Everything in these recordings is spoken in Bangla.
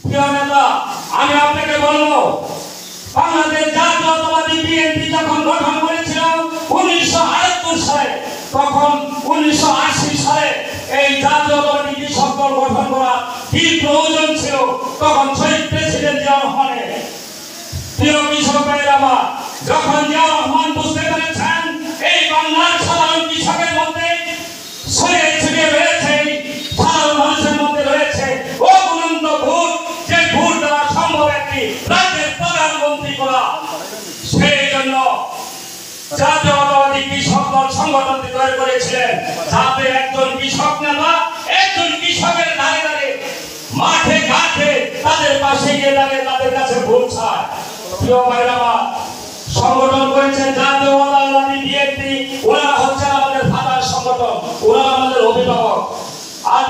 প্রিয় নেতা, আমি আপনাকে বলবো, বাংলাদেশ জাতীয়তাবাদী বিএনপি যখন গঠন করেছিল 1978 সালে, তখন 1980 সালে এই জাতীয়তাবাদী কৃষক দল গঠন করা কি প্রয়োজন ছিল? তখন শহীদ প্রেসিডেন্ট জিয়া রহমানের। প্রিয় কৃষক ভাইয়েরা আমার, যখন জিয়া রহমান বুঝতে পেরেছেন এই বাংলার সাধারণ কৃষকের মধ্যে ছড়িয়ে ছিটিয়ে রয়েছে, সাধারণ মানুষের মধ্যে রয়েছে অগুণন্ত ভোট, যে ভোট দেওয়া সম্ভব একটি রাজ্যের প্রধানমন্ত্রী করা, সেই জন্য জাতীয়তাবাদী কৃষক দল সংগঠনটি তৈরি করেছিলেন, যাতে একজন কৃষক নেতা একজন কৃষকের ধারে ধারে মাঠে ঘাটে তাদের পাশে গিয়ে দাঁড়িয়ে তাদের কাছে ভোট চায়। প্রিয় ভাইরা, সংগঠন করেছেন জাতীয়তাবাদী বিএনপি, ওনারা হচ্ছে আমাদের ফাদার সংগঠন, ওনারা আমাদের অভিভাবক। আর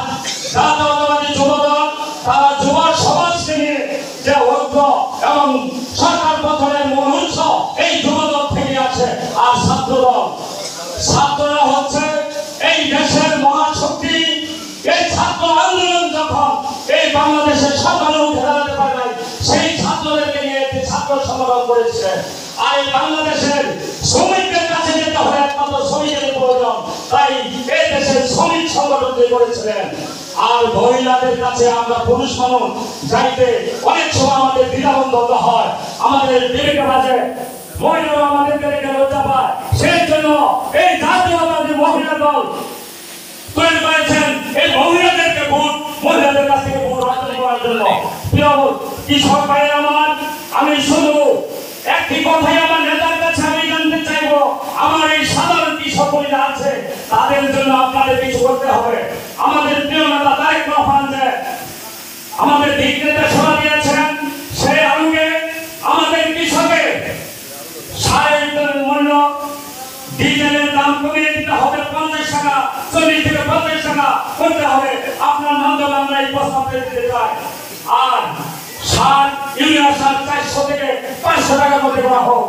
জাতীয়তাবাদী যুবদল, তারা যুব সমাজকে নিয়ে যে ঐক্য এবং সরকার গঠনের মূল উৎস এই যুবদল থেকে আছে। আর ছাত্রদল, ছাত্ররা হচ্ছে এই দেশের মহাশক্তি। এই ছাত্র আন্দোলন যখন এই বাংলাদেশের সরকারের উঠে দাঁড়াতে পারে নাই, সেই ছাত্রদেরকে নিয়ে একটি ছাত্র সংগঠন করেছিলেন। আর এই বাংলাদেশের শ্রমিকদের কাছে যেতে হয়, একমাত্র শ্রমিকের প্রয়োজন, তাই এই দেশের শ্রমিক সংগঠন করেছিলেন। আর মহিলাদের কাছে আমরা পুরুষ মানুষ যাইতে অনেক সময় আমাদের দ্বিধাবন্ধ হয়, আমাদের বিবেকে বাজে, মহিলারা আমাদেরকে রেখে লজ্জা পায়। সেই জন্য এই জাতীয়তাবাদী মহিলা দল তৈরি করেছেন এই মহিলাদেরকে ভোট, মহিলাদের কাছ থেকে ভোট অর্জন করার জন্য। প্রিয় কৃষক ভাইয়েরা আমার, আমি শুধু একটি কথাই আমার নেতার কাছে আমি জানতে চাইবো, আমার এই সাধারণ কৃষক যারা আছে তাদের জন্য আপনাদের কিছু করতে হবে। আমাদের প্রিয় নেতা তারেক রহমান যে আমাদের দিক নির্দেশনা দিয়েছেন, সেই আলোকে আমাদের কৃষকের সার মূল্য, ডিজেলের দাম কমিয়ে দিতে হবে 50 টাকা, 40 থেকে 50 টাকা করতে হবে। আপনার মাধ্যমে আমরা এই প্রস্তাব দিতে চাই। আর সার, ইউরিয়া সার 400 থেকে 500 টাকার মধ্যে করা হোক,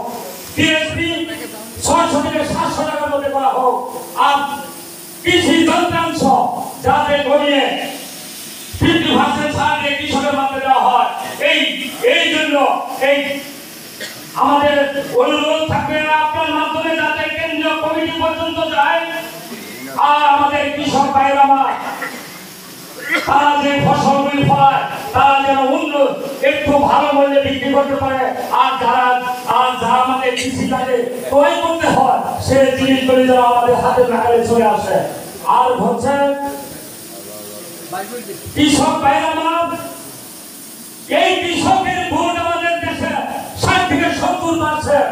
টিএসপি 600 থেকে 700 টাকার মধ্যে করা হোক। আর কৃষি যন্ত্রাংশ যাতে কমিয়ে 50% ছাড় দিয়ে কৃষকের মধ্যে দেওয়া হয়, এই জন্য এই আমাদের অনুরোধ থাকবে আপনার মাধ্যমে যাতে কেন্দ্রীয় কমিটি পর্যন্ত যায়। আর আমাদের কৃষক ভাইয়েরা তারা যে ফসলগুলি ফলায় তারা যেন উন্নত একটু ভালো মূল্যে বিক্রি করতে পারে। আর যারা আমাদের কৃষি কাজে ক্রয় করতে হয়, সেই জিনিসগুলি যেন আমাদের হাতে নাগালে চলে আসে। আর হচ্ছে কৃষক ভাইয়েরা, এই কৃষকের ভোট আমাদের দেশে 60 থেকে 70%।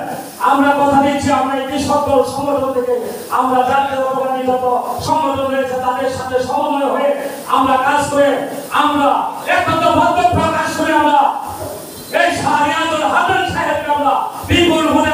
আমরা কথা দিচ্ছি, আমরা এই কৃষক দল সংগঠন থেকে আমরা জাতীয়তাবাদী যত সংগঠন রয়েছে তাদের সাথে সমন্বয় হয়ে আমরা কাজ করে, আমরা একত্রবদ্ধ প্রকাশ করে আমরা এই শাহরিয়াতুল হাসান সাহেবকে আমরা বিপুল ভোটে